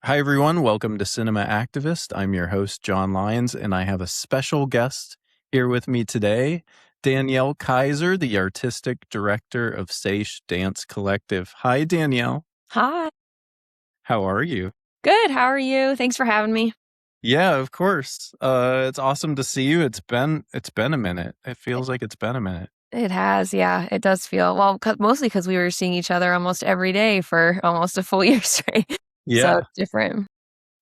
Hi, everyone. Welcome to Cinema Activist. I'm your host, John Lyons, and I have a special guest here with me today, Danielle Kaiser, the artistic director of Seiche Dance Collective. Hi, Danielle. Hi. How are you? Good. How are you? Thanks for having me. Yeah, of course. It's awesome to see you. It's been a minute. It feels like it's been a minute. It has, yeah, it does feel well, mostly because we were seeing each other almost every day for almost a full year straight. So Yeah. it's different.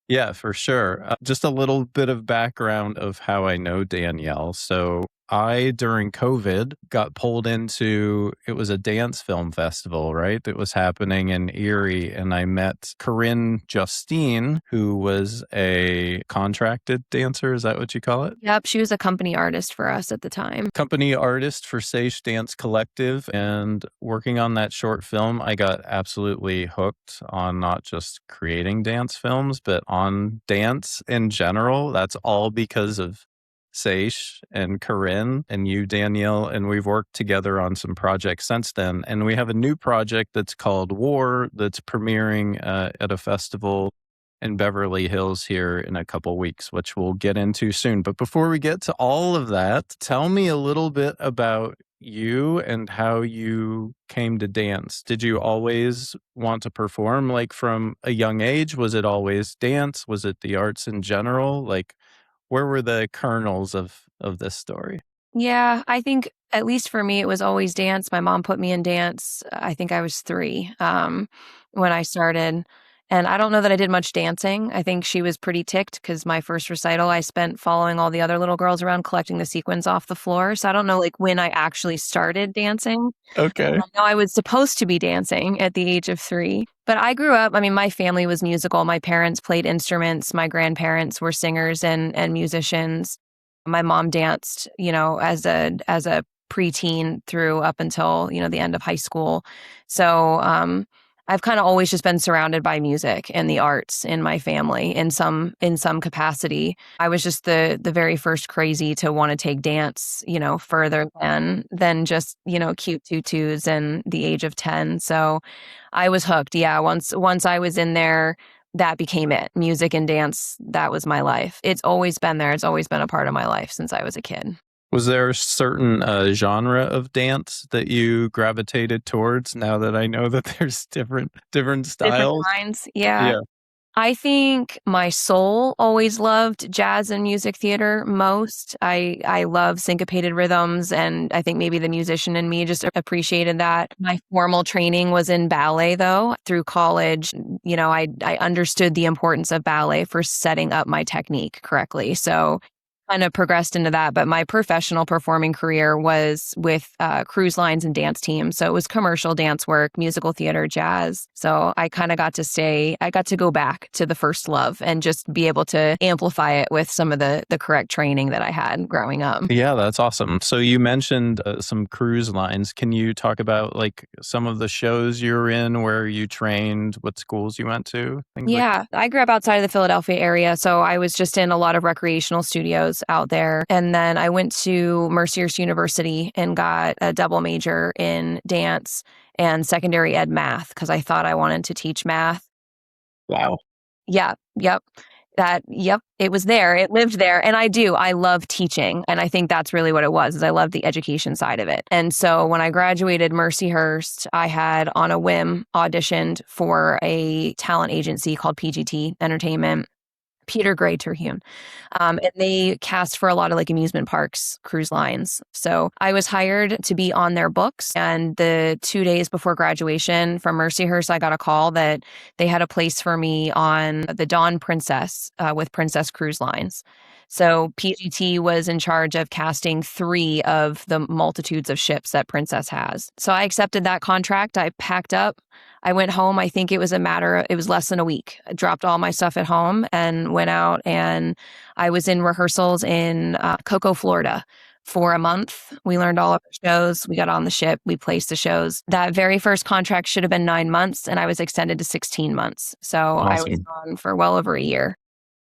Yeah, for sure. Just a little bit of background of how I know Danielle. So I, during COVID, got pulled into, it was a dance film festival, right? That was happening in Erie. And I met Corinne Justine, who was a contracted dancer. Is that what you call it? Yep, she was a company artist for us at the time. Company artist for Seiche Dance Collective, and working on that short film, I got absolutely hooked on not just creating dance films, but on dance in general. That's all because of Seiche and Corinne and you, Danielle, and we've worked together on some projects since then. And we have a new project that's called War that's premiering at a festival in Beverly Hills here in a couple weeks, which we'll get into soon. But before we get to all of that, tell me a little bit about you and how you came to dance. Did you always want to perform, like from a young age? Was it always dance? Was it the arts in general? Like, where were the kernels of this story? Yeah, I think at least for me, it was always dance. My mom put me in dance. I think I was 3 when I started. And I don't know that I did much dancing. I think she was pretty ticked because my first recital, I spent following all the other little girls around collecting the sequins off the floor. So I don't know like when I actually started dancing. Okay. I know I was supposed to be dancing at the age of 3, but I grew up, I mean, my family was musical. My parents played instruments. My grandparents were singers and musicians. My mom danced, as a preteen through up until, the end of high school. So, I've kind of always just been surrounded by music and the arts in my family in some capacity. I was just the very first crazy to want to take dance, further than just, cute tutus and the age of 10. So I was hooked. Yeah, once I was in there, that became it. Music and dance, that was my life. It's always been there. It's always been a part of my life since I was a kid. Was there a certain genre of dance that you gravitated towards? Now that I know that there's different Different styles. kinds. Yeah. Yeah. I think my soul always loved jazz and music theater most. I love syncopated rhythms, and I think maybe the musician in me just appreciated that. My formal training was in ballet, though. Through college, I understood the importance of ballet for setting up my technique correctly. So kind of progressed into that, but my professional performing career was with cruise lines and dance teams. So it was commercial dance work, musical theater, jazz. So I kind of I got to go back to the first love and just be able to amplify it with some of the correct training that I had growing up. Yeah, that's awesome. So you mentioned some cruise lines. Can you talk about like some of the shows you were in, where you trained, what schools you went to, things like Yeah, I grew up outside of the Philadelphia area, so I was just in a lot of recreational studios out there. And then I went to Mercyhurst University and got a double major in dance and secondary ed math because I thought I wanted to teach math. that? Wow. Yeah, yep. Yep, it was there. It lived there. And I do. I love teaching. And I think that's really what it was, is I love the education side of it. And so when I graduated Mercyhurst, I had on a whim auditioned for a talent agency called PGT Entertainment. Peter Gray Terhune. And they cast for a lot of like amusement parks, cruise lines. So I was hired to be on their books. And the 2 days before graduation from Mercyhurst, I got a call that they had a place for me on the Dawn Princess with Princess Cruise Lines. So PGT was in charge of casting 3 of the multitudes of ships that Princess has. So I accepted that contract. I packed up. I went home. I think it was less than a week. I dropped all my stuff at home and went out, and I was in rehearsals in Cocoa, Florida for a month. We learned all of the shows. We got on the ship. We placed the shows. That very first contract should have been 9 months, and I was extended to 16 months. So I was Awesome. gone for well over a year.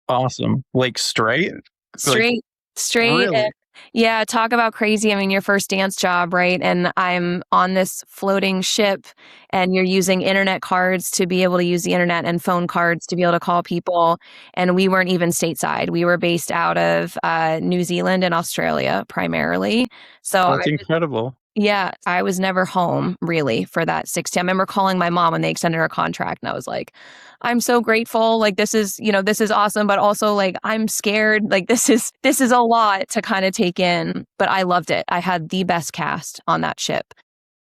Awesome. Like straight? Like Straight, straight. really? Yeah, talk about crazy. I mean, your first dance job, right? And I'm on this floating ship, and you're using internet cards to be able to use the internet and phone cards to be able to call people. And we weren't even stateside. We were based out of New Zealand and Australia primarily. So That's incredible. yeah, I was never home really for that 60. I remember calling my mom when they extended her contract, and I was like, I'm so grateful. Like this is, this is awesome, but also like I'm scared. Like this is a lot to kind of take in, but I loved it. I had the best cast on that ship.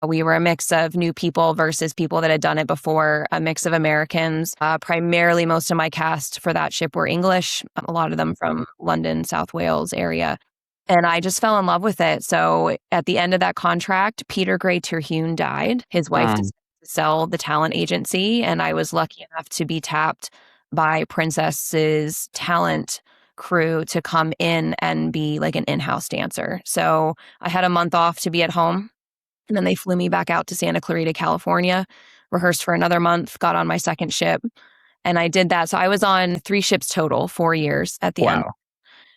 We were a mix of new people versus people that had done it before, a mix of Americans. Primarily, most of my cast for that ship were English, a lot of them from London, South Wales area. And I just fell in love with it. So at the end of that contract, Peter Gray Terhune died. His wife Mm. decided to sell the talent agency. And I was lucky enough to be tapped by Princess's talent crew to come in and be like an in-house dancer. So I had a month off to be at home. And then they flew me back out to Santa Clarita, California, rehearsed for another month, got on my second ship. And I did that. So I was on 3 ships total, 4 years at the end. Wow.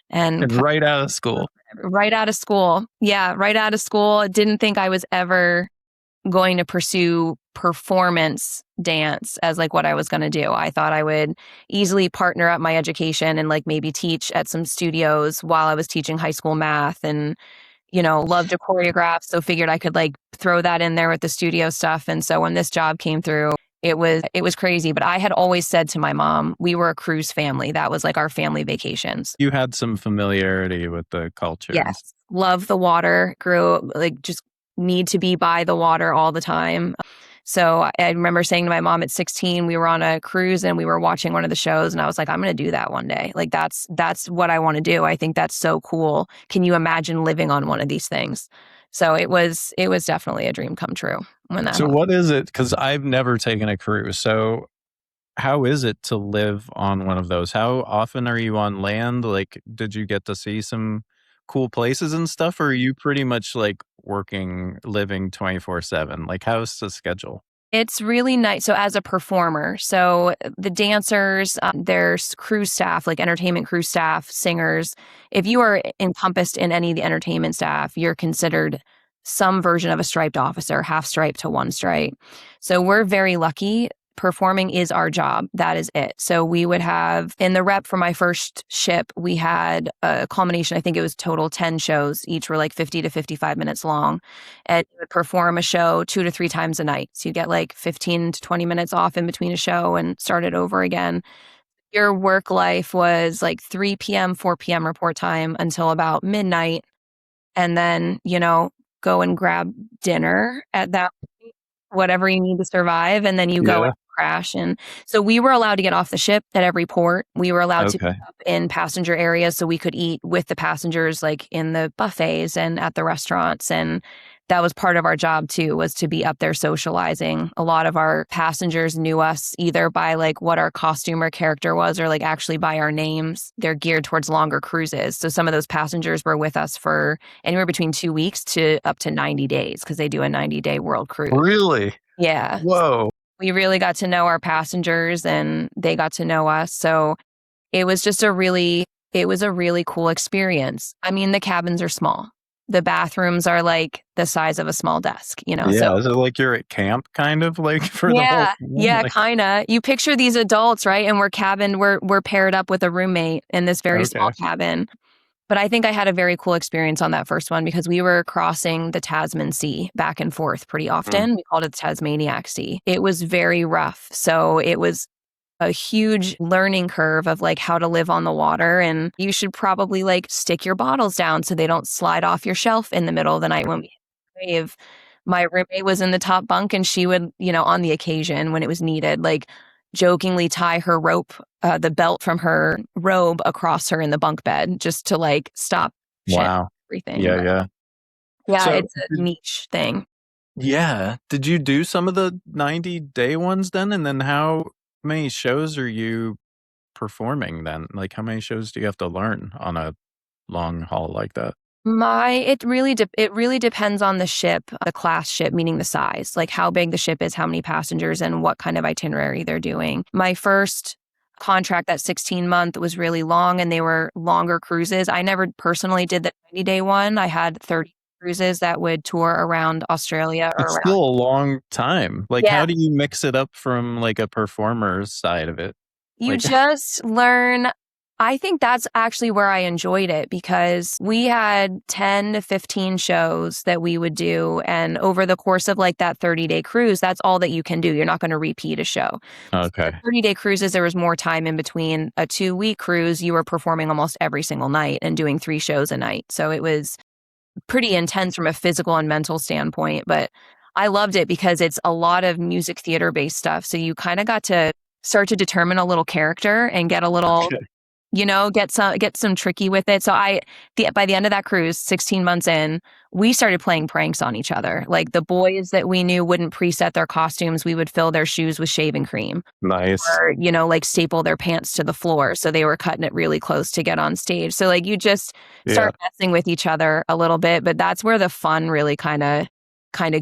And And right out of school. right out of school. Yeah, right out of school. Didn't think I was ever going to pursue performance dance as like what I was going to do. I thought I would easily partner up my education and like maybe teach at some studios while I was teaching high school math, and loved to choreograph. So figured I could like throw that in there with the studio stuff. And so when this job came through, it was crazy. But I had always said to my mom, we were a cruise family. That was like our family vacations. You had some familiarity with the culture. Yes. Love the water. Grew like just need to be by the water all the time. So I remember saying to my mom at 16, we were on a cruise and we were watching one of the shows, and I was like, I'm going to do that one day. Like that's what I want to do. I think that's so cool. Can you imagine living on one of these things? So it was definitely a dream come true when that So happened. what is it? Because I've never taken a cruise. So how is it to live on one of those? How often are you on land? Like, did you get to see some cool places and stuff? Or are you pretty much like working, living 24/7? Like, how's the schedule? It's really nice. So as a performer, so the dancers, there's crew staff, like entertainment crew staff, singers. If you are encompassed in any of the entertainment staff, you're considered some version of a striped officer, half stripe to one stripe. So we're very lucky. Performing is our job. That is it. So we would have in the rep for my first ship, we had a culmination. I think it was total 10 shows. Each were like 50 to 55 minutes long, and you would perform a show 2 to 3 times a night. So you get like 15 to 20 minutes off in between a show and start it over again. Your work life was like 3 p.m., 4 p.m. report time until about midnight. And then, go and grab dinner at that point, whatever you need to survive. And then you go Yeah. and crash. And so we were allowed to get off the ship at every port. We were allowed to be Okay. up in passenger areas so we could eat with the passengers, like in the buffets and at the restaurants. And that was part of our job too, was to be up there socializing. A lot of our passengers knew us either by like what our costume or character was, or like actually by our names. They're geared towards longer cruises. So some of those passengers were with us for anywhere between 2 weeks to up to 90 days because they do a 90-day world cruise. Really? Yeah. Whoa. We really got to know our passengers and they got to know us. So it was just it was a really cool experience. I mean, the cabins are small. The bathrooms are like the size of a small desk, so Yeah. Is it like you're at camp kind of like for the whole yeah, time? yeah, Like, kinda. You picture these adults, right? And we're paired up with a roommate in this very small okay. cabin. But I think I had a very cool experience on that first one because we were crossing the Tasman Sea back and forth pretty Mm. often. We called it the Tasmaniac Sea. It was very rough. So it was a huge learning curve of like how to live on the water. And you should probably like stick your bottles down so they don't slide off your shelf in the middle of the night when we hit the wave. My roommate was in the top bunk and she would, on the occasion when it was needed, like jokingly tie her rope, the belt from her robe across her in the bunk bed just to like stop shit Wow. everything. Yeah. But Yeah. yeah, So, it's a niche thing. yeah. Did you do some of the 90-day ones then? And then how many shows are you performing then? Like, how many shows do you have to learn on a long haul like that? It really depends on the ship, the class ship, meaning the size, like how big the ship is, how many passengers, and what kind of itinerary they're doing. My first contract, that 16-month, was really long and they were longer cruises. I never personally did the 90-day one. I had 30 cruises that would tour around Australia or It's around. still a long time. Like, Yeah. how do you mix it up from like a performer's side of it? You Like, just learn. I think that's actually where I enjoyed it because we had 10 to 15 shows that we would do. And over the course of like that 30-day cruise, that's all that you can do. You're not going to repeat a show. The okay. 30-day cruises, there was more time in between. A 2-week cruise, you were performing almost every single night and doing 3 shows a night. So it was pretty intense from a physical and mental standpoint. But I loved it because it's a lot of music theater based stuff. So you kind of got to start to determine a little character and get a little, Okay. get some tricky with it. So by the end of that cruise, 16 months in, we started playing pranks on each other. Like the boys that we knew wouldn't preset their costumes, we would fill their shoes with shaving cream Nice. or, like staple their pants to the floor. So they were cutting it really close to get on stage. So like you just Yeah. start messing with each other a little bit, but that's where the fun really kind of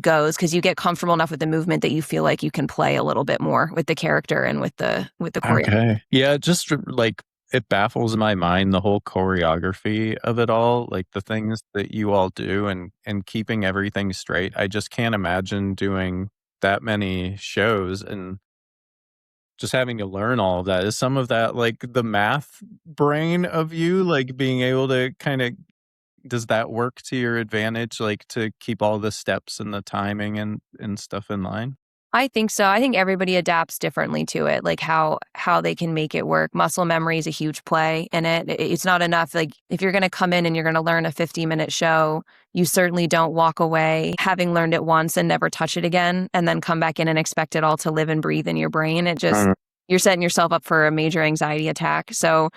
goes because you get comfortable enough with the movement that you feel like you can play a little bit more with the character and with the choreo. Okay. Yeah, just like it baffles my mind the whole choreography of it all, like the things that you all do and keeping everything straight. I just can't imagine doing that many shows and just having to learn all of that. Is some of that like the math brain of you, like being able to kind of does that work to your advantage, like to keep all the steps and the timing and stuff in line? I think so. I think everybody adapts differently to it, like how they can make it work. Muscle memory is a huge play in it. It's not enough. Like if you're going to come in and you're going to learn a 50-minute show, you certainly don't walk away having learned it once and never touch it again, and then come back in and expect it all to live and breathe in your brain. You're setting yourself up for a major anxiety attack. So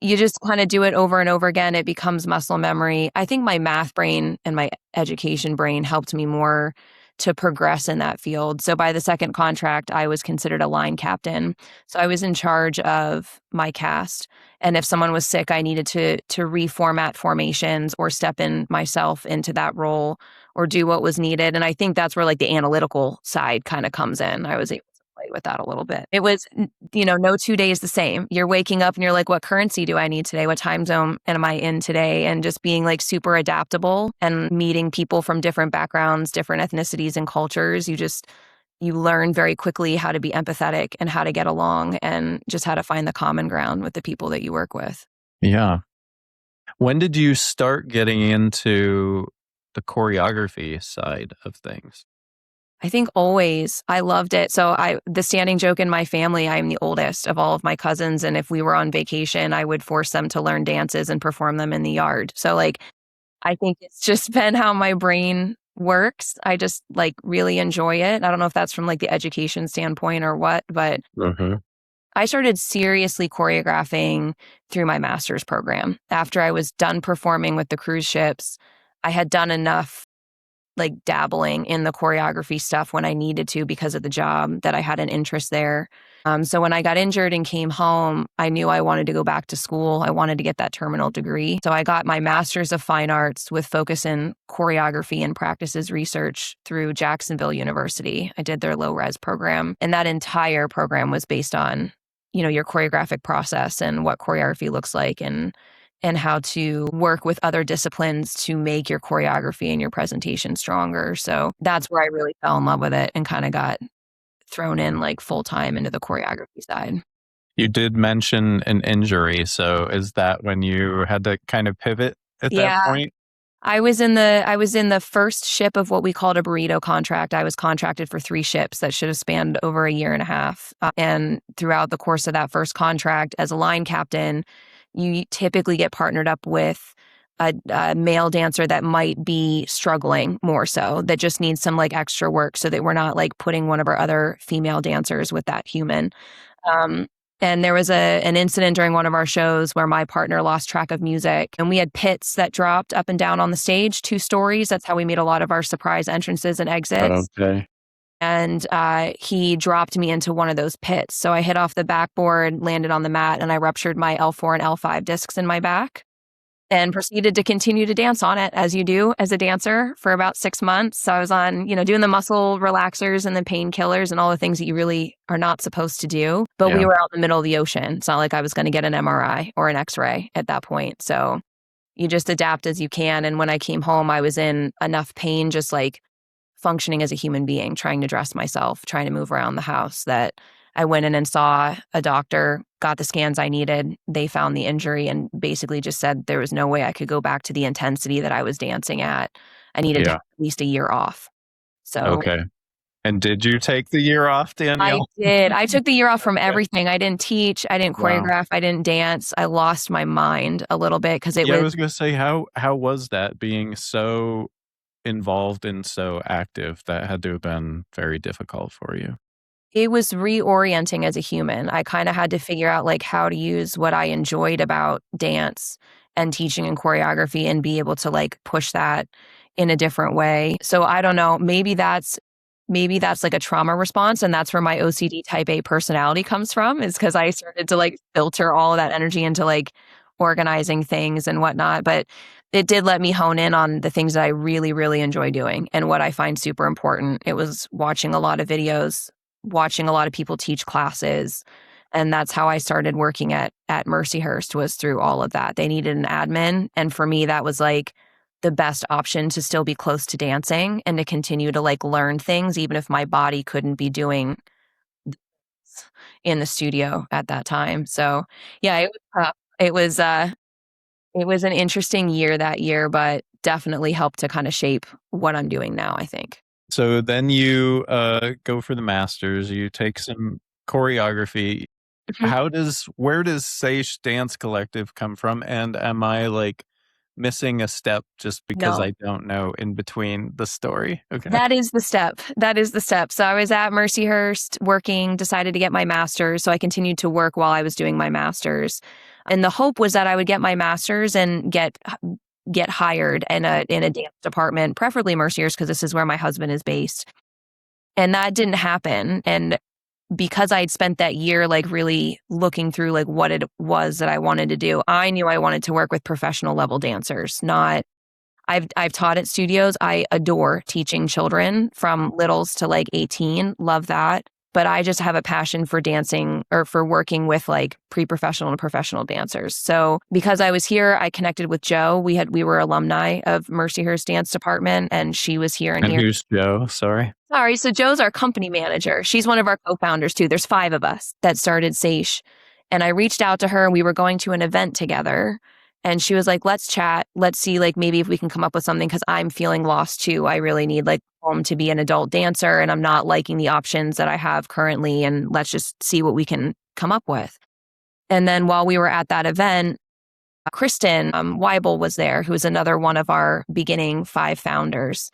you just kind of do it over and over again. It becomes muscle memory. I think my math brain and my education brain helped me more to progress in that field. So by the second contract, I was considered a line captain. So I was in charge of my cast. And if someone was sick, I needed to reformat formations or step in myself into that role or do what was needed. And I think that's where like the analytical side kind of comes in. I was able to play with that a little bit. It was, no 2 days the same. You're waking up and you're like, what currency do I need today? What time zone am I in today? And just being like super adaptable and meeting people from different backgrounds, different ethnicities and cultures. You learn very quickly how to be empathetic and how to get along and just how to find the common ground with the people that you work with. Yeah. When did you start getting into the choreography side of things? I think always. I loved it. So the standing joke in my family, I'm the oldest of all of my cousins. And if we were on vacation, I would force them to learn dances and perform them in the yard. So like, I think it's just been how my brain works. I just like really enjoy it. I don't know if that's from like the education standpoint or what, but Mhm. I started seriously choreographing through my master's program. After I was done performing with the cruise ships, I had done enough like dabbling in the choreography stuff when I needed to because of the job that I had an interest there. So when I got injured and came home, I knew I wanted to go back to school. I wanted to get that terminal degree. So I got my master's of fine arts with focus in choreography and practices research through Jacksonville University. I did their low res program, and that entire program was based on, your choreographic process and what choreography looks like and how to work with other disciplines to make your choreography and your presentation stronger. So that's where I really fell in love with it and kind of got thrown in like full time into the choreography side. You did mention an injury, so is that when you had to kind of pivot at that Yeah. point? I was in the first ship of what we called a burrito contract. I was contracted for 3 ships that should have spanned over a year and a half. And throughout the course of that first contract as a line captain, you typically get partnered up with a male dancer that might be struggling more so, that just needs some like extra work so that we're not like putting one of our other female dancers with that human. Um, and there was an incident during one of our shows where my partner lost track of music, and we had pits that dropped up and down on the stage, 2 stories. That's how we made a lot of our surprise entrances and exits. Okay. And he dropped me into one of those pits. So I hit off the backboard, landed on the mat, and I ruptured my L4 and L5 discs in my back. and proceeded to continue to dance on it, as you do as a dancer, for about 6 months. So I was on, doing the muscle relaxers and the painkillers and all the things that you really are not supposed to do. But we Yeah. were out in the middle of the ocean. It's not like I was going to get an MRI or an X-ray at that point. So you just adapt as you can. And when I came home, I was in enough pain, just like functioning as a human being, trying to dress myself, trying to move around the house, that I went in and saw a doctor, got the scans I needed. They found the injury and basically just said there was no way I could go back to the intensity that I was dancing at. I needed to Yeah. have at least a year off. So Okay. And did you take the year off, I Danielle? did. I took the year off from Okay. everything. I didn't teach. I didn't Wow. choreograph. I didn't dance. I lost my mind a little bit because it Yeah, I was was gonna say, how was that being so involved and so active? That had to have been very difficult for you. It was reorienting as a human. I kind of had to figure out like how to use what I enjoyed about dance and teaching and choreography and be able to like push that in a different way. So I don't know, maybe that's like a trauma response, and that's where my OCD type A personality comes from, is because I started to like filter all of that energy into like organizing things and whatnot. But it did let me hone in on the things that I really, really enjoy doing and what I find super important. It was watching a lot of videos, watching a lot of people teach classes. And that's how I started working at Mercyhurst, was through all of that. They needed an admin. And for me, that was like the best option to still be close to dancing and to continue to like learn things, even if my body couldn't be doing in the studio at that time. So yeah, it was tough. It was an interesting year that year, but definitely helped to kind of shape what I'm doing now, I think. So then you go for the masters, you take some choreography. Mhm. Where does Seiche Dance Collective come from? And am I like missing a step just because No. I don't know in between the story? Okay. That is the step. That is the step. So I was at Mercyhurst working, decided to get my master's. So I continued to work while I was doing my master's. And the hope was that I would get my master's and get hired in a dance department, preferably Mercyhurst, because this is where my husband is based. And that didn't happen. And because I'd spent that year like really looking through like what it was that I wanted to do, I knew I wanted to work with professional level dancers, not I've taught at studios. I adore teaching children from littles to like 18. Love that. But I just have a passion for dancing, or for working with like pre-professional and professional dancers. So because I was here, I connected with Joe. We were alumni of Mercyhurst Dance Department, and she was here and And here. who's Joe? Sorry. Sorry, so Joe's our company manager. She's one of our co-founders too. There's 5 of us that started Seiche. And I reached out to her, and we were going to an event together. And she was like, let's chat. Let's see, like, maybe if we can come up with something, because I'm feeling lost too. I really need like home to be an adult dancer, and I'm not liking the options that I have currently. And let's just see what we can come up with. And then while we were at that event, Kristen Weibel was there, who was another one of our beginning 5 founders.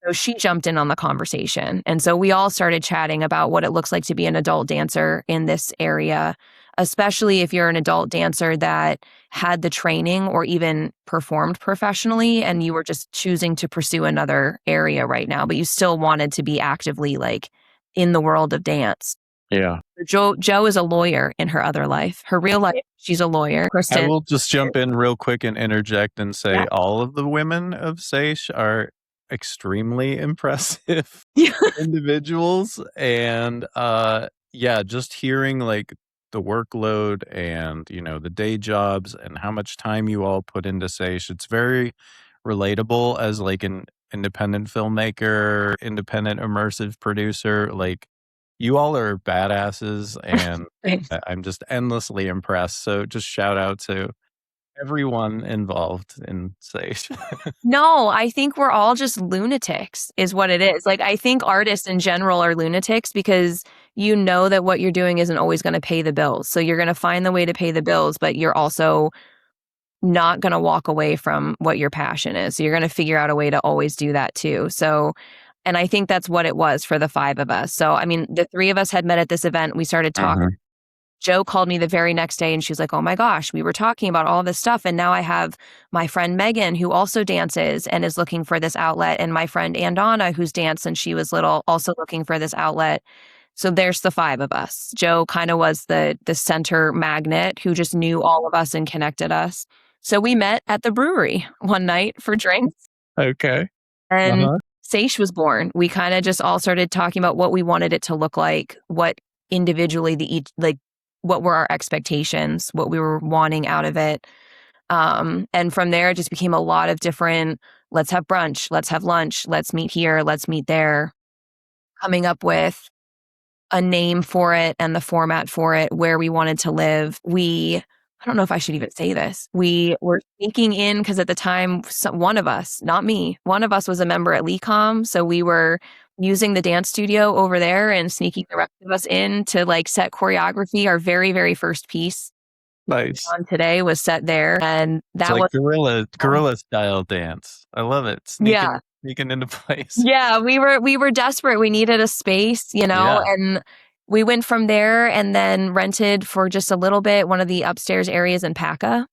So she jumped in on the conversation. And so we all started chatting about what it looks like to be an adult dancer in this area, especially if you're an adult dancer that had the training or even performed professionally and you were just choosing to pursue another area right now, but you still wanted to be actively like in the world of dance. Yeah. Joe is a lawyer in her other life. Her real life, she's a lawyer. I Kristen. will just jump in real quick and interject and Yeah. say all of the women of Seiche are extremely impressive Yeah. individuals. And yeah, just hearing like the workload and the day jobs and how much time you all put into Seiche, it's very relatable as like an independent filmmaker, independent immersive producer. Like, you all are badasses, and Thanks. I'm just endlessly impressed. So just shout out to everyone involved in Sage. No, I think we're all just lunatics is what it is. Like, I think artists in general are lunatics because you know that what you're doing isn't always going to pay the bills. So you're going to find the way to pay the bills, but you're also not going to walk away from what your passion is. So you're going to figure out a way to always do that too. So, and I think that's what it was for the 5 of us. So, I mean, the 3 of us had met at this event. We started talking. Uh-huh. Joe called me the very next day and she was like, oh my gosh, we were talking about all this stuff. And now I have my friend Megan, who also dances and is looking for this outlet. And my friend Andonna, who's danced since she was little, also looking for this outlet. So there's the 5 of us. Joe kind of was the center magnet who just knew all of us and connected us. So we met at the brewery one night for drinks, Okay. and Uh-huh. Seiche was born. We kind of just all started talking about what we wanted it to look like, what individually what were our expectations, what we were wanting out of it. And from there, it just became a lot of different, let's have brunch, let's have lunch, let's meet here, let's meet there, coming up with a name for it and the format for it, where we wanted to live. I don't know if I should even say this. We were sneaking in because at the time, one of us, not me, one of us was a member at LECOM. So we were using the dance studio over there and sneaking the rest of us in to like set choreography. Our very, very first piece Nice. on today was set there. And It's that like was, guerrilla style dance. I love it. yeah. Sneaking into place. Yeah, we were desperate. We needed a space, Yeah. and we went from there and then rented for just a little bit one of the upstairs areas in Paca.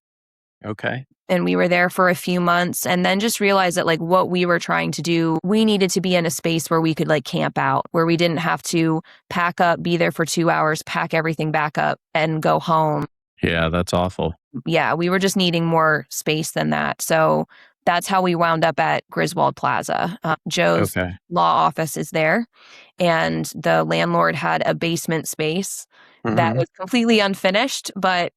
Okay. And we were there for a few months and then just realized that like what we were trying to do, we needed to be in a space where we could like camp out, where we didn't have to pack up, be there for 2 hours, pack everything back up and go home. Yeah, that's awful. Yeah, we were just needing more space than that. So that's how we wound up at Griswold Plaza. Joe's Okay. law office is there, and the landlord had a basement space that Mm-hmm. was completely unfinished, but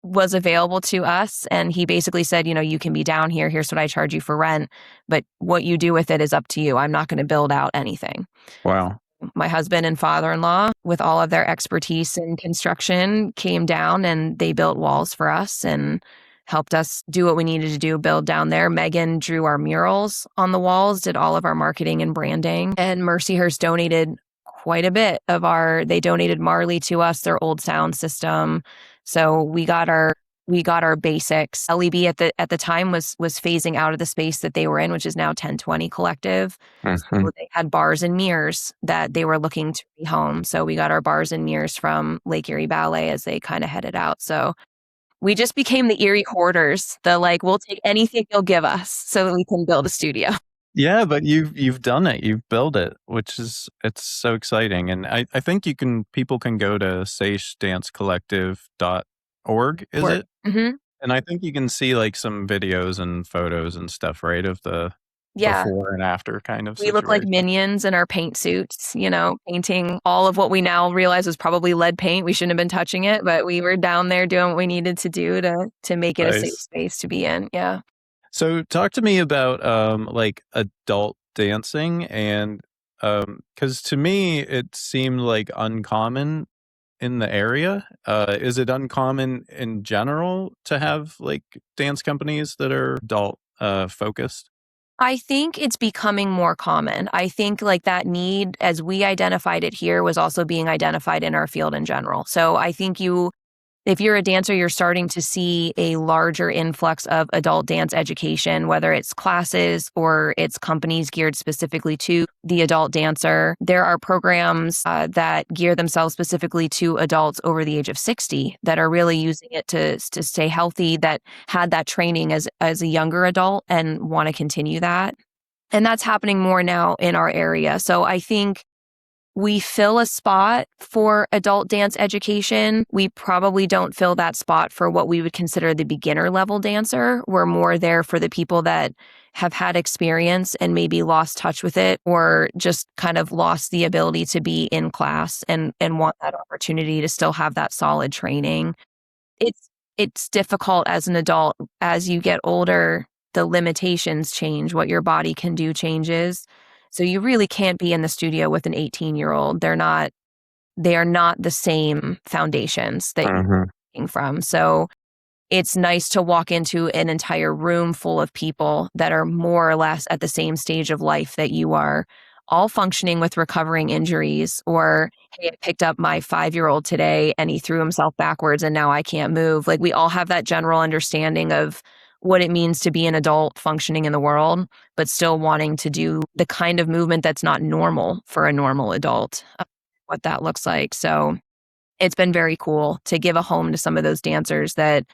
was available to us. And he basically said, you can be down here. Here's what I charge you for rent, but what you do with it is up to you. I'm not going to build out anything. Wow. My husband and father-in-law, with all of their expertise in construction, came down and they built walls for us and helped us do what we needed to do, build down there. Megan drew our murals on the walls, did all of our marketing and branding. And Mercyhurst donated quite a bit they donated Marley to us, their old sound system. So we got our basics. LEB at the time was phasing out of the space that they were in, which is now 1020 Collective. Mm-hmm. So they had bars and mirrors that they were looking to rehome. So we got our bars and mirrors from Lake Erie Ballet as they kind of headed out. So we just became the Erie hoarders. The like, we'll take anything you'll give us so that we can build a studio. Yeah, but you've done it. You've built it, it's so exciting. And I think people can go to seichedancecollective.org, is it? Mm-hmm. And I think you can see like some videos and photos and stuff, right? Of the Yeah. before and after kind of We look like situation. minions in our paint suits, painting all of what we now realize was probably lead paint. We shouldn't have been touching it, but we were down there doing what we needed to do to make it a safe Nice. space to be in. Yeah. So talk to me about like adult dancing and because to me it seemed like uncommon in the area. Is it uncommon in general to have like dance companies that are adult focused? I think it's becoming more common. I think like that need, as we identified it here, was also being identified in our field in general. So I think if you're a dancer, you're starting to see a larger influx of adult dance education, whether it's classes or it's companies geared specifically to the adult dancer. There are programs that gear themselves specifically to adults over the age of 60 that are really using it to stay healthy, that had that training as a younger adult and want to continue that. And that's happening more now in our area. So I think we fill a spot for adult dance education. We probably don't fill that spot for what we would consider the beginner level dancer. We're more there for the people that have had experience and maybe lost touch with it or just kind of lost the ability to be in class and want that opportunity to still have that solid training. It's difficult as an adult. As you get older, the limitations change. What your body can do changes. So you really can't be in the studio with an 18-year-old. They are not the same foundations that you're Mm-hmm. working from. So it's nice to walk into an entire room full of people that are more or less at the same stage of life that you are, all functioning with recovering injuries. Or, hey, I picked up my 5-year-old today and he threw himself backwards and now I can't move. Like we all have that general understanding of what it means to be an adult functioning in the world, but still wanting to do the kind of movement that's not normal for a normal adult, what that looks like. So it's been very cool to give a home to some of those dancers that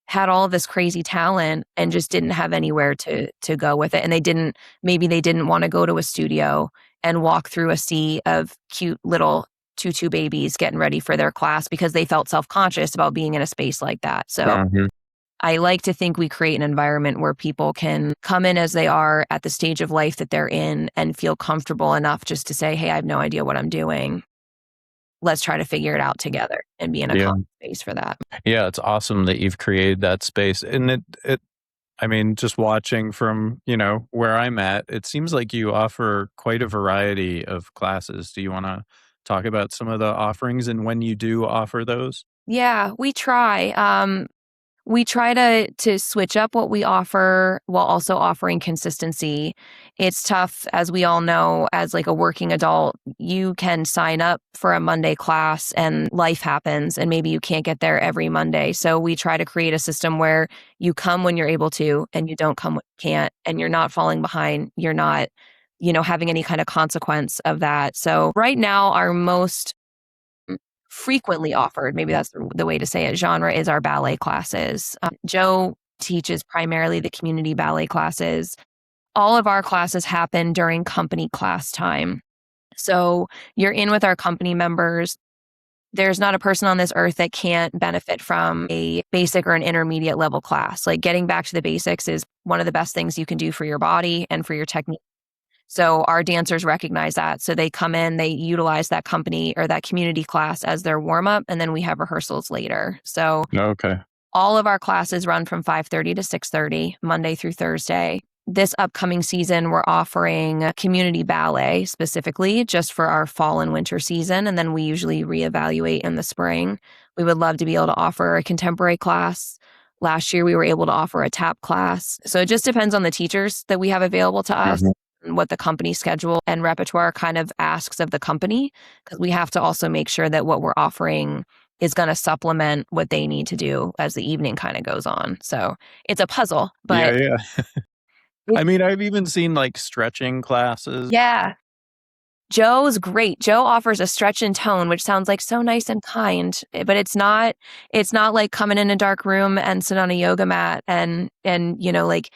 had all of this crazy talent and just didn't have anywhere to go with it. And maybe they didn't want to go to a studio and walk through a sea of cute little tutu babies getting ready for their class because they felt self-conscious about being in a space like that. So Mm-hmm. I like to think we create an environment where people can come in as they are at the stage of life that they're in and feel comfortable enough just to say, hey, I have no idea what I'm doing. Let's try to figure it out together and be in a Yeah. common space for that. Yeah, it's awesome that you've created that space. And I mean, just watching from, where I'm at, it seems like you offer quite a variety of classes. Do you want to talk about some of the offerings and when you do offer those? Yeah, we try. We try to switch up what we offer while also offering consistency. It's tough, as we all know, as like a working adult, you can sign up for a Monday class and life happens and maybe you can't get there every Monday. So we try to create a system where you come when you're able to and you don't come when you can't, and you're not falling behind. You're not, having any kind of consequence of that. So right now, our most frequently offered, maybe that's the way to say it, genre is our ballet classes. Joe teaches primarily the community ballet classes. All of our classes happen during company class time. So you're in with our company members. There's not a person on this earth that can't benefit from a basic or an intermediate level class. Like getting back to the basics is one of the best things you can do for your body and for your technique. So our dancers recognize that. So they come in, they utilize that company or that community class as their warm up, and then we have rehearsals later. So Okay. all of our classes run from 5:30 to 6:30, Monday through Thursday. This upcoming season, we're offering community ballet specifically just for our fall and winter season. And then we usually reevaluate in the spring. We would love to be able to offer a contemporary class. Last year, we were able to offer a tap class. So it just depends on the teachers that we have available to us Mhm. and what the company schedule and repertoire kind of asks of the company, because we have to also make sure that what we're offering is going to supplement what they need to do as the evening kind of goes on. So it's a puzzle, Yeah, but yeah. I mean, I've even seen like stretching classes. yeah, Joe's great. Joe offers a stretch and tone, which sounds like so nice and kind, but it's not like coming in a dark room and sit on a yoga mat and like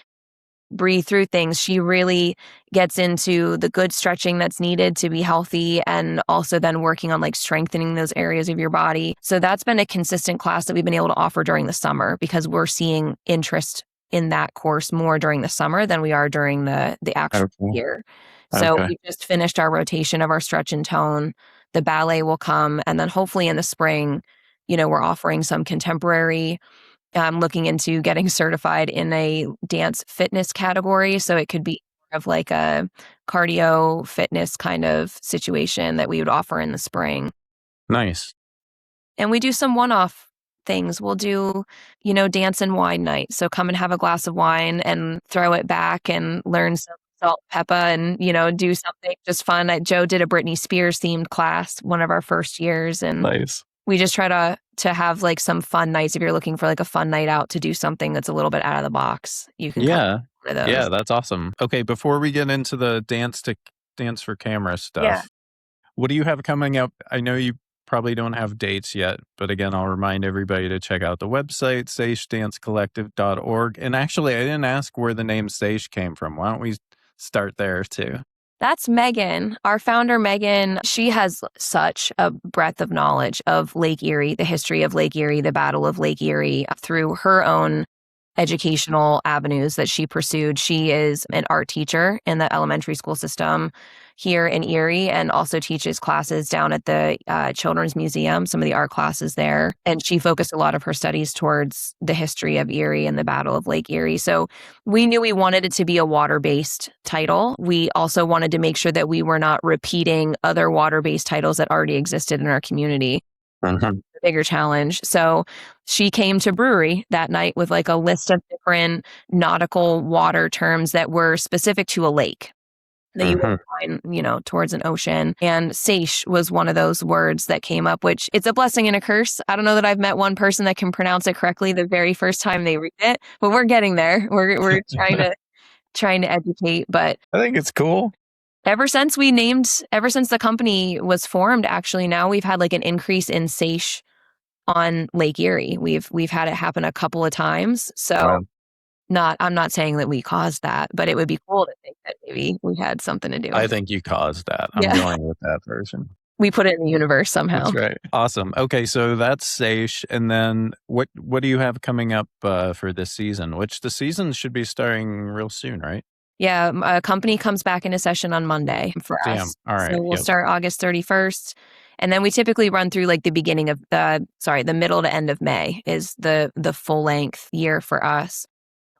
breathe through things. She really gets into the good stretching that's needed to be healthy and also then working on like strengthening those areas of your body. So that's been a consistent class that we've been able to offer during the summer because we're seeing interest in that course more during the summer than we are during the actual Okay. year. So Okay. we just finished our rotation of our stretch and tone. The ballet will come, and then hopefully in the spring, we're offering some contemporary. I'm looking into getting certified in a dance fitness category. So it could be more of like a cardio fitness kind of situation that we would offer in the spring. Nice. And we do some one off things. We'll do, dance and wine night. So come and have a glass of wine and throw it back and learn some salt pepper and, do something just fun. Joe did a Britney Spears themed class one of our first years. And Nice. we just try to have like some fun nights. If you're looking for like a fun night out to do something that's a little bit out of the box, you can come Yeah. to one of Yeah, those. that's awesome. Okay, before we get into the dance for camera Yeah. stuff, what do you have coming up? I know you probably don't have dates yet, but again, I'll remind everybody to check out the website, seichedancecollective.org. And actually, I didn't ask where the name Seiche came from. Why don't we start there too? That's Megan, our founder, Megan. She has such a breadth of knowledge of Lake Erie, the history of Lake Erie, the Battle of Lake Erie through her own educational avenues that she pursued. She is an art teacher in the elementary school system here in Erie and also teaches classes down at the Children's Museum, some of the art classes there. And she focused a lot of her studies towards the history of Erie and the Battle of Lake Erie. So we knew we wanted it to be a water-based title. We also wanted to make sure that we were not repeating other water-based titles that already existed in our community. Mhm. Bigger challenge. So she came to brewery that night with like a list of different nautical water terms that were specific to a lake that you Mhm. would find, towards an ocean. And seiche was one of those words that came up, which it's a blessing and a curse. I don't know that I've met one person that can pronounce it correctly the very first time they read it, but we're getting there. We're trying to educate, but I think it's cool. ever since the company was formed, actually now we've had like an increase in seiche on Lake Erie. We've had it happen a couple of times. So Wow. I'm not saying that we caused that, but it would be cool to think that maybe we had something to do I with it. think you caused that. I'm Yeah. going with that version. We put it in the universe somehow. That's right. Awesome. Okay, so that's Seiche. And then what do you have coming up for this season? Which the season should be starting real soon, right? Yeah, a company comes back into session on Monday for Damn. us. All So right. we'll Yep. start August 31st. And then we typically run through like the middle to end of May is the full length year for us.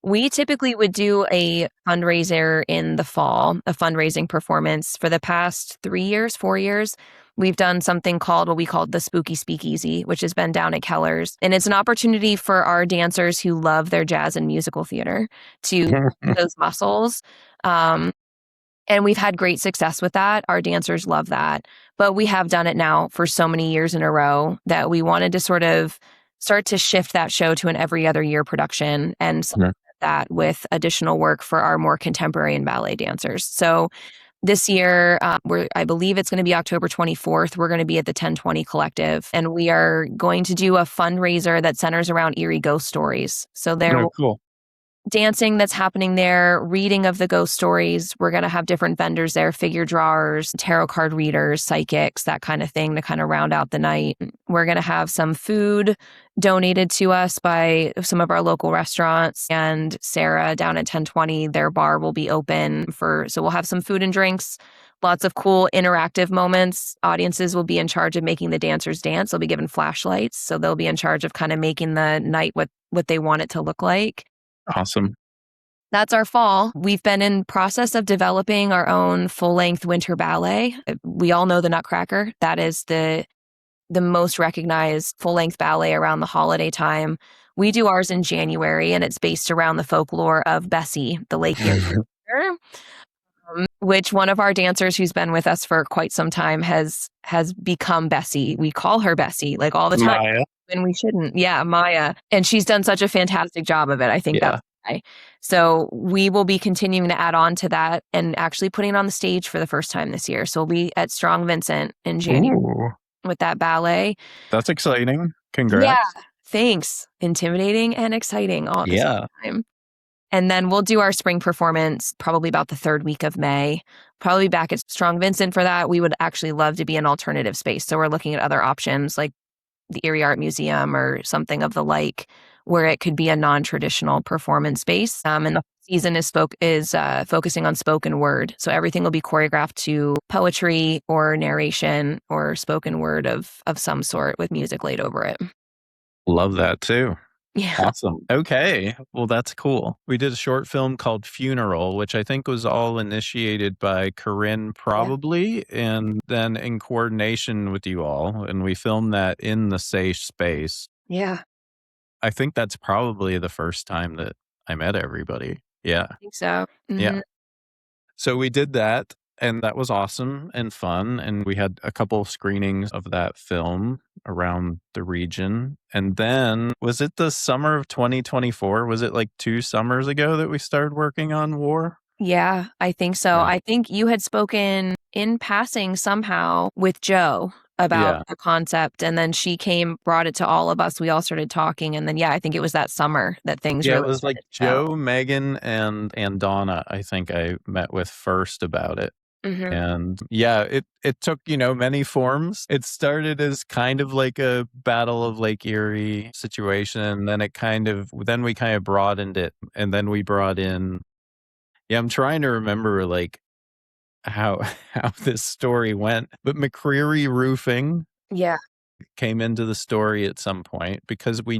We typically would do a fundraiser in the fall, a fundraising performance. For the past 3 years, 4 years, we've done something called what we called the Spooky Speakeasy, which has been down at Keller's. And it's an opportunity for our dancers who love their jazz and musical theater to use those muscles. Um, and we've had great success with that. Our dancers love that. But we have done it now for so many years in a row that we wanted to sort of start to shift that show to an every other year production and supplement that with additional work for our more contemporary and ballet dancers. So this year, I believe it's going to be October 24th. We're going to be at the 1020 Collective, and we are going to do a fundraiser that centers around eerie ghost stories. So there Oh, cool. dancing that's happening there, reading of the ghost stories. We're going to have different vendors there, figure drawers, tarot card readers, psychics, that kind of thing to kind of round out the night. We're going to have some food donated to us by some of our local restaurants, and Sarah down at 1020, their bar will be open so we'll have some food and drinks. Lots of cool interactive moments. Audiences will be in charge of making the dancers dance. They'll be given flashlights. So they'll be in charge of kind of making the night what they want it to look like. Awesome. That's our fall. We've been in process of developing our own full-length winter ballet. We all know the Nutcracker. That is the most recognized full-length ballet around the holiday time. We do ours in January, and it's based around the folklore of Bessie, the Lake Erie dancer, which one of our dancers who's been with us for quite some time has become Bessie. We call her Bessie like all the time. Maya. And we shouldn't. Yeah, Maya. And she's done such a fantastic job of it. I think that's why. So we will be continuing to add on to that and actually putting it on the stage for the first time this year. So we'll be at Strong Vincent in January with that ballet. That's exciting. Congrats. Yeah, thanks. Intimidating and exciting all at the same time. And then we'll do our spring performance probably about the third week of May. Probably back at Strong Vincent for that. We would actually love to be an alternative space. So we're looking at other options like the Erie Art Museum or something of the like, where it could be a non-traditional performance space. And the season is focusing on spoken word. So everything will be choreographed to poetry or narration or spoken word of some sort with music laid over it. Love that too. Yeah. Awesome. Okay. Well, that's cool. We did a short film called Funeral, which I think was all initiated by Corinne probably, and then in coordination with you all. And we filmed that in the Seiche space. Yeah. I think that's probably the first time that I met everybody. Yeah. I think so. Mm-hmm. Yeah. So we did that. And that was awesome and fun. And we had a couple screenings of that film around the region. And then, was it the summer of 2024? Was it like 2 summers ago that we started working on War? Yeah, I think so. Yeah. I think you had spoken in passing somehow with Joe about the concept. And then she brought it to all of us. We all started talking. And then, I think it was that summer that things really it was like Joe, Megan, and Donna, I think I met with first about it. Mm-hmm. And it took, many forms. It started as kind of like a Battle of Lake Erie situation. And then then we kind of broadened it. And then we brought in, I'm trying to remember like how this story went. But McCreary Roofing came into the story at some point because we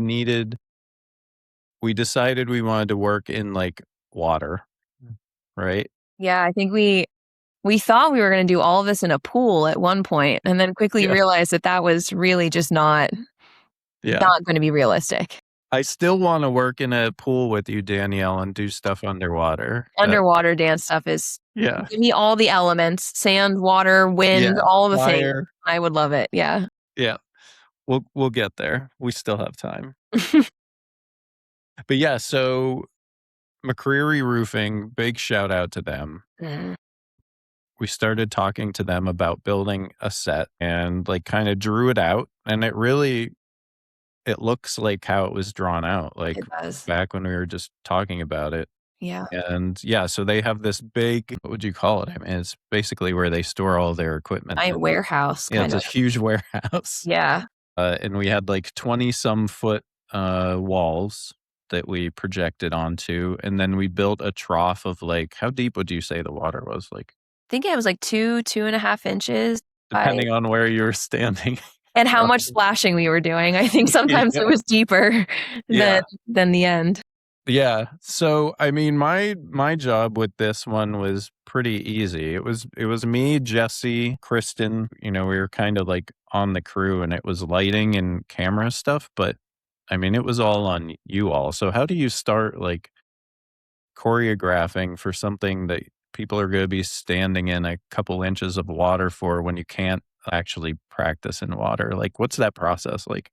decided we wanted to work in like water, right? Yeah, I think we thought we were going to do all of this in a pool at one point, and then quickly realized that was really just not going to be realistic. I still want to work in a pool with you, Danielle, and do stuff underwater. Underwater dance stuff is give me all the elements: sand, water, wind, all the things. I would love it. Yeah. Yeah. We'll get there. We still have time. But so McCreary Roofing, big shout out to them. Mm. We started talking to them about building a set and like kind of drew it out. And it looks like how it was drawn out, like back when we were just talking about it. Yeah. And yeah, so they have this big, what would you call it? I mean, it's basically where they store all their equipment. Giant warehouse Yeah, kind it's a of. huge warehouse. Yeah. And we had like 20 some foot walls that we projected onto. And then we built a trough of like, how deep would you say the water was? Like, I think it was like 2.5 inches. depending on where you were standing. And how much splashing we were doing. I think sometimes Yeah. it was deeper Yeah. than the end. Yeah. So I mean my job with this one was pretty easy. It was me, Jesse, Kristen, we were kind of like on the crew and it was lighting and camera stuff, but I mean it was all on you all. So how do you start like choreographing for something that people are going to be standing in a couple inches of water for when you can't actually practice in water? Like what's that process like?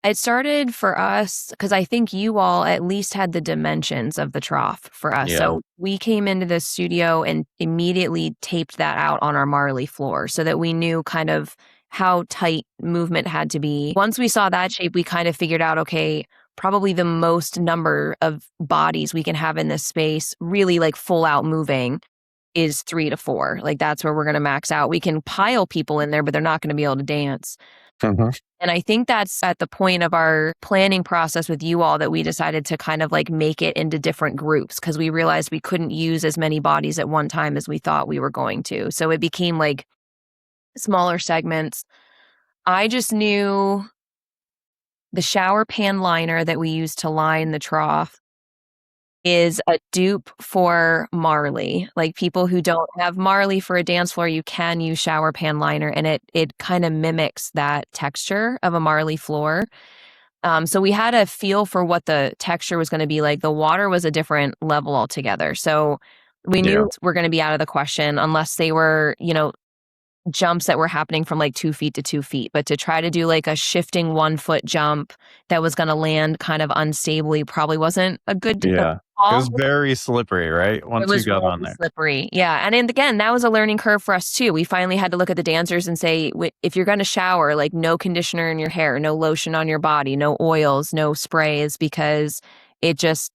It started for us because I think you all at least had the dimensions of the trough for us. Yeah. So we came into the studio and immediately taped that out on our Marley floor so that we knew kind of how tight movement had to be. Once we saw that shape, we kind of figured out, okay, probably the most number of bodies we can have in this space, really like full out moving, is 3 to 4. Like that's where we're going to max out. We can pile people in there, but they're not going to be able to dance. And I think that's at the point of our planning process with you all that we decided to kind of like make it into different groups because we realized we couldn't use as many bodies at one time as we thought we were going to. So it became like smaller segments. I just knew the shower pan liner that we use to line the trough is a dupe for Marley. Like people who don't have Marley for a dance floor, you can use shower pan liner and it kind of mimics that texture of a Marley floor. So we had a feel for what the texture was going to be like. The water was a different level altogether. So we Yeah. knew we're going to be out of the question unless they were, jumps that were happening from like 2 feet to 2 feet. But to try to do like a shifting 1 foot jump that was going to land kind of unstably probably wasn't a good Yeah. It call. was very slippery, right? It Once you was got on really there. slippery. Yeah. And again, that was a learning curve for us too. We finally had to look at the dancers and say, if you're going to shower, like no conditioner in your hair, no lotion on your body, no oils, no sprays, because it just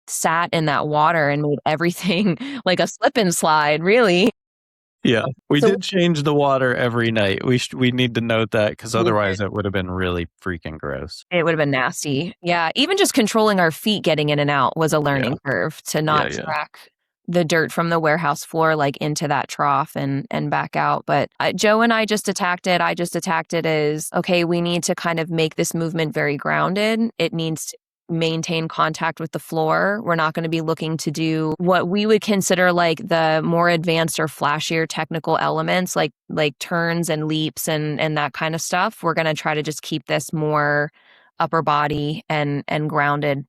sat in that water and made everything like a slip and slide, really. Yeah. We So did change the water every night. We need to note that because we did. otherwise it would have been really freaking gross. It would have been nasty. Yeah. Even just controlling our feet getting in and out was a Yeah. learning curve to Yeah, not yeah. track the dirt from the warehouse floor like into that trough and back out. But Joe and I just attacked it. I just attacked it as, okay, we need to kind of make this movement very grounded. It needs to maintain contact with the floor. We're not going to be looking to do what we would consider like the more advanced or flashier technical elements like turns and leaps and that kind of stuff. We're going to try to just keep this more upper body and grounded,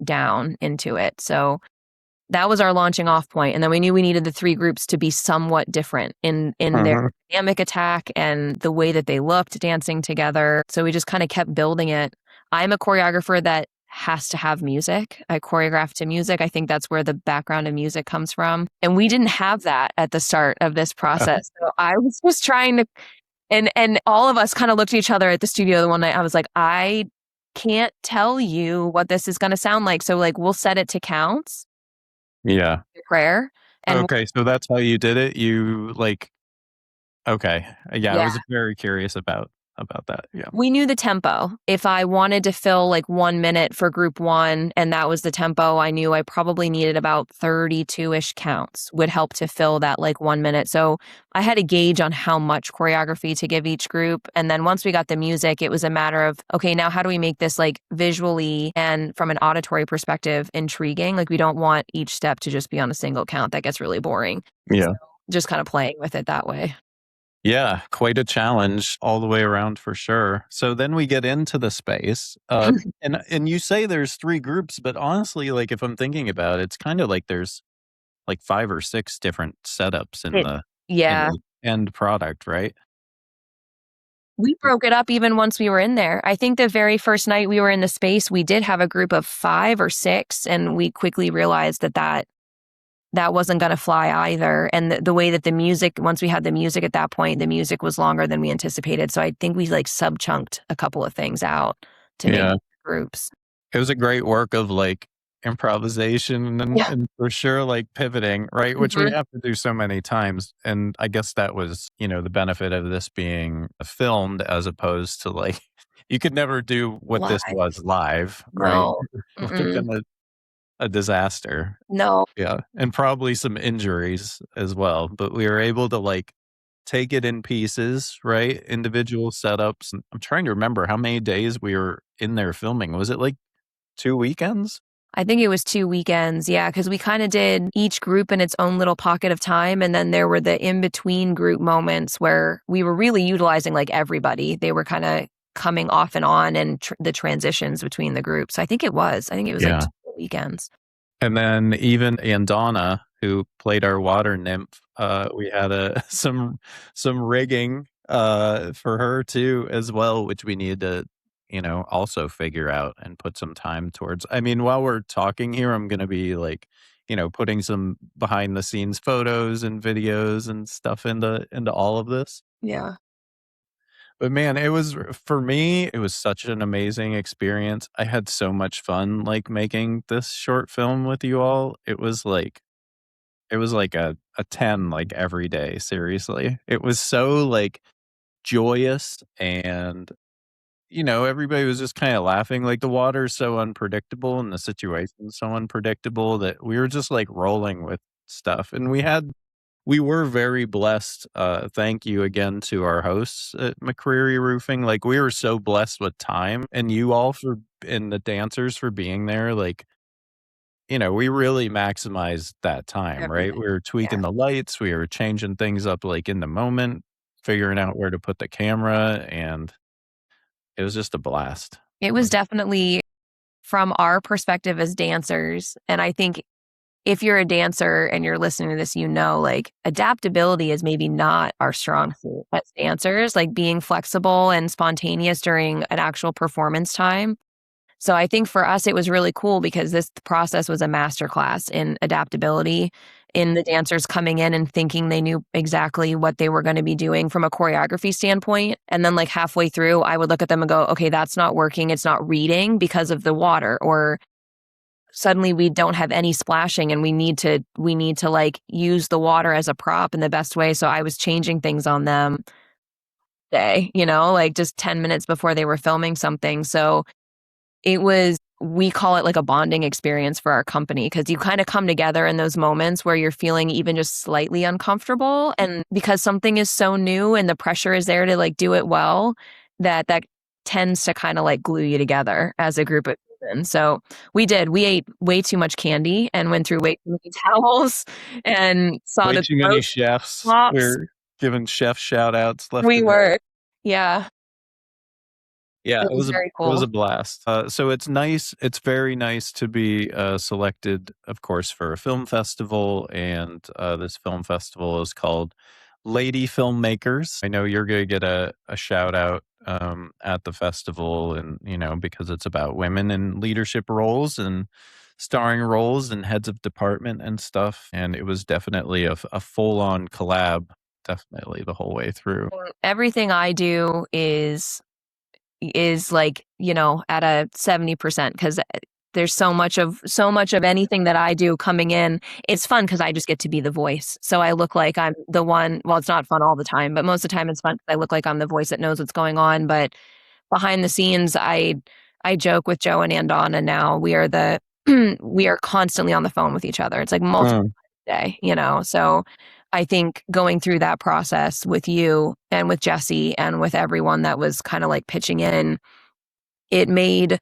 down into it. So that was our launching off point. And then we knew we needed the 3 groups to be somewhat different in their dynamic attack and the way that they looked dancing together. So we just kind of kept building it. I'm a choreographer that has to have music. I choreograph to music. I think that's where the background of music comes from. And we didn't have that at the start of this process. So I was just trying to, and all of us kind of looked at each other at the studio the one night. I was like, I can't tell you what this is going to sound like. So like, we'll set it to counts. Yeah. Prayer. And Okay, so that's how you did it? You like okay. Yeah, I yeah, was very curious about that. Yeah. we knew the tempo. If I wanted to fill like 1 minute for group 1 and that was the tempo, I knew I probably needed about 32-ish counts would help to fill that like 1 minute. So I had a gauge on how much choreography to give each group. And then once we got the music, it was a matter of, okay, now how do we make this like visually and from an auditory perspective intriguing? Like we don't want each step to just be on a single count. That gets really boring. Yeah. So just kind of playing with it that way. Yeah, quite a challenge all the way around for sure. So then we get into the space, and you say there's 3 groups, but honestly, like if I'm thinking about it, it's kind of like there's like 5 or 6 different setups in Yeah. the end product, right? We broke it up even once we were in there. I think the very first night we were in the space, we did have a group of 5 or 6, and we quickly realized that wasn't going to fly either. And the way that the music, once we had the music at that point, the music was longer than we anticipated. So I think we like sub-chunked a couple of things out to make groups. It was a great work of like improvisation Yeah. and for sure like pivoting, right? Which we Mhm. have to do so many times. And I guess that was, the benefit of this being filmed as opposed to like, you could never do what this Live. was live, right? No. Would have Mm-mm. been a disaster. No. Yeah. And probably some injuries as well. But we were able to like take it in pieces, right? Individual setups. And I'm trying to remember how many days we were in there filming. Was it like 2 weekends? I think it was 2 weekends, yeah, because we kinda did each group in its own little pocket of time, and then there were the in-between group moments where we were really utilizing, like, everybody. They were kinda coming off and on and the transitions between the groups. I think it was, like, Yeah. 2 weekends. And then even Andana, who played our water nymph, we had some rigging, for her too as well, which we needed to, also figure out and put some time towards. I mean, while we're talking here, I'm gonna be like, putting some behind the scenes photos and videos and stuff into all of this. Yeah. But man, it was for me, it was such an amazing experience. I had so much fun, like, making this short film with you all. It was like a 10, like, every day, seriously. It was so, like, joyous and, everybody was just kinda laughing, like, the water's so unpredictable and the situation's so unpredictable that we were just, like, rolling with stuff, and we were very blessed, thank you again to our hosts at McCreary Roofing, like, we were so blessed with time, and you all for and the dancers for being there, like, we really maximized that time, right? Everything. We were Yeah. tweaking the lights, we were changing things up, like, in the moment, figuring out where to put the camera, and it was just a blast. It was definitely from our perspective as dancers, and I think if you're a dancer and you're listening to this, like, adaptability is maybe not our strong suit as dancers, like, being flexible and spontaneous during an actual performance time. So I think for us, it was really cool because this process was a masterclass in adaptability, in the dancers coming in and thinking they knew exactly what they were gonna be doing from a choreography standpoint, and then, like, halfway through, I would look at them and go, "Okay, that's not working, it's not reading because of the water," or suddenly we don't have any splashing and we need to like use the water as a prop in the best way. So I was changing things on them like just 10 minutes before they were filming something. So we call it like a bonding experience for our company because you kind of come together in those moments where you're feeling even just slightly uncomfortable. And because something is so new and the pressure is there to like do it well, that tends to kind of like glue you together as a group of people. So we ate way too much candy and went through way too many towels and saw Way the too many gross chefs. flops. We're giving chef shout outs left We and right. were. Yeah, Yeah, it was very it was cool. a blast. So it's very nice to be, selected, of course, for a film festival, and, this film festival is called Lady Filmmakers. I know you're gonna get a shout out, at the festival and, because it's about women in leadership roles and starring roles and heads of department and stuff, and it was definitely a full-on collab, definitely the whole way through. Everything I do is like, at a 70% because there's so much of anything that I do coming in. It's fun because I just get to be the voice. So I look like I'm the one well, it's not fun all the time, but most of the time it's fun 'cause I look like I'm the voice that knows what's going on, but behind the scenes, I joke with Joe and Andana now, we are constantly on the phone with each other. It's like multiple Mm. day. So I think going through that process with you and with Jesse and with everyone that was kind of like pitching in, it made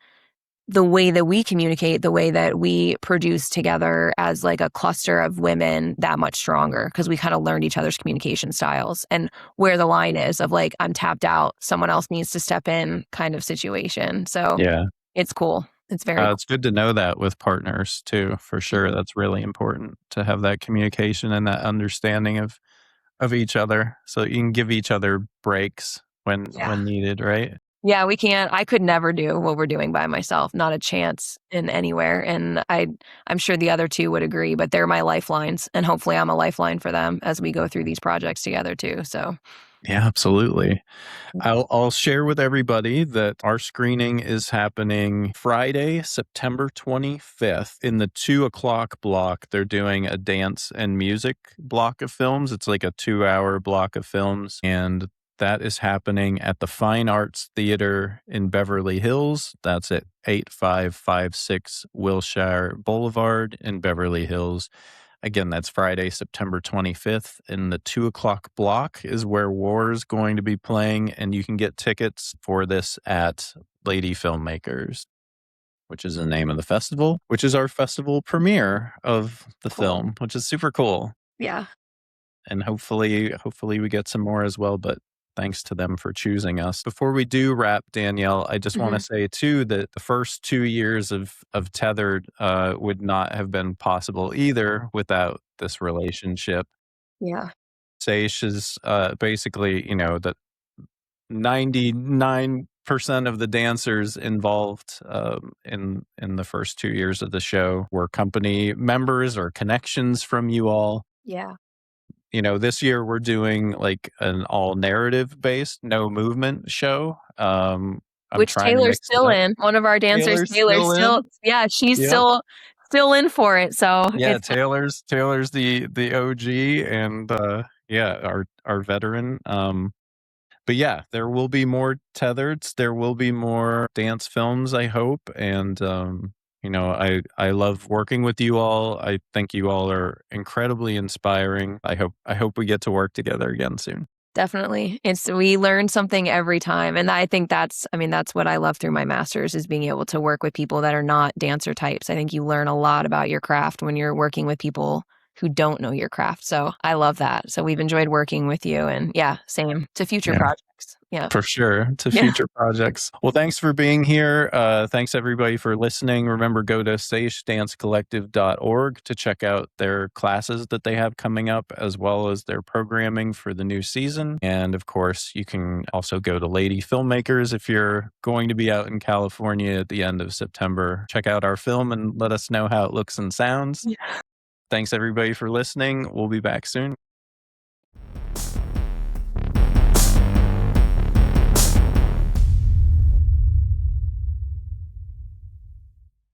the way that we communicate, the way that we produce together as like a cluster of women that much stronger because we kind of learned each other's communication styles and where the line is of like, I'm tapped out, someone else needs to step in kind of situation. So Yeah. it's cool. It's very It's good to know that with partners too, for sure. That's really important to have that communication and that understanding of each other, so you can give each other breaks yeah. when needed, right? Yeah, we can't I could never do what we're doing by myself, not a chance in anywhere, and I'm sure the other 2 would agree, but they're my lifelines, and hopefully I'm a lifeline for them as we go through these projects together too, so Yeah, absolutely. I'll share with everybody that our screening is happening Friday, September 25th in the 2 o'clock block. They're doing a dance and music block of films. It's like a 2 hour block of films. And that is happening at the Fine Arts Theater in Beverly Hills. That's at 8556 Wilshire Boulevard in Beverly Hills. Again, that's Friday, September 25th. And the 2 o'clock block is where War is going to be playing. And you can get tickets for this at Lady Filmmakers, which is the name of the festival, which is our festival premiere of the film, which is super cool. Yeah. And hopefully we get some more as well. But thanks to them for choosing us. Before we do wrap, Danielle, I just want to say too that the first 2 years of Tethered would not have been possible either without this relationship. Yeah. Seiche is basically, the 99% of the dancers involved in the first 2 years of the show were company members or connections from you all. Yeah. This year we're doing like an all narrative based, no movement show. I'm Which trying to Taylor's mix it still up. in. One of our dancers, Taylor's Still still, in. yeah, she's Yep. still in for it. So Yeah, it's Taylor's the OG and our veteran. But yeah, there will be more Tethereds. There will be more dance films, I hope. And I love working with you all. I think you all are incredibly inspiring. I hope we get to work together again soon. definitely, we learn something every time. And I think that's what I love through my master's is being able to work with people that are not dancer types. I think you learn a lot about your craft when you're working with people who don't know your craft. So I love that. So we've enjoyed working with you, and yeah, same to future projects. Yeah. For sure. To Yeah. future projects. Well, thanks for being here. Thanks everybody for listening. Remember, go to seichedancecollective.org to check out their classes that they have coming up, as well as their programming for the new season. And of course, you can also go to Lady Filmmakers if you're going to be out in California at the end of September. Check out our film and let us know how it looks and sounds. Yeah. Thanks everybody for listening. We'll be back soon.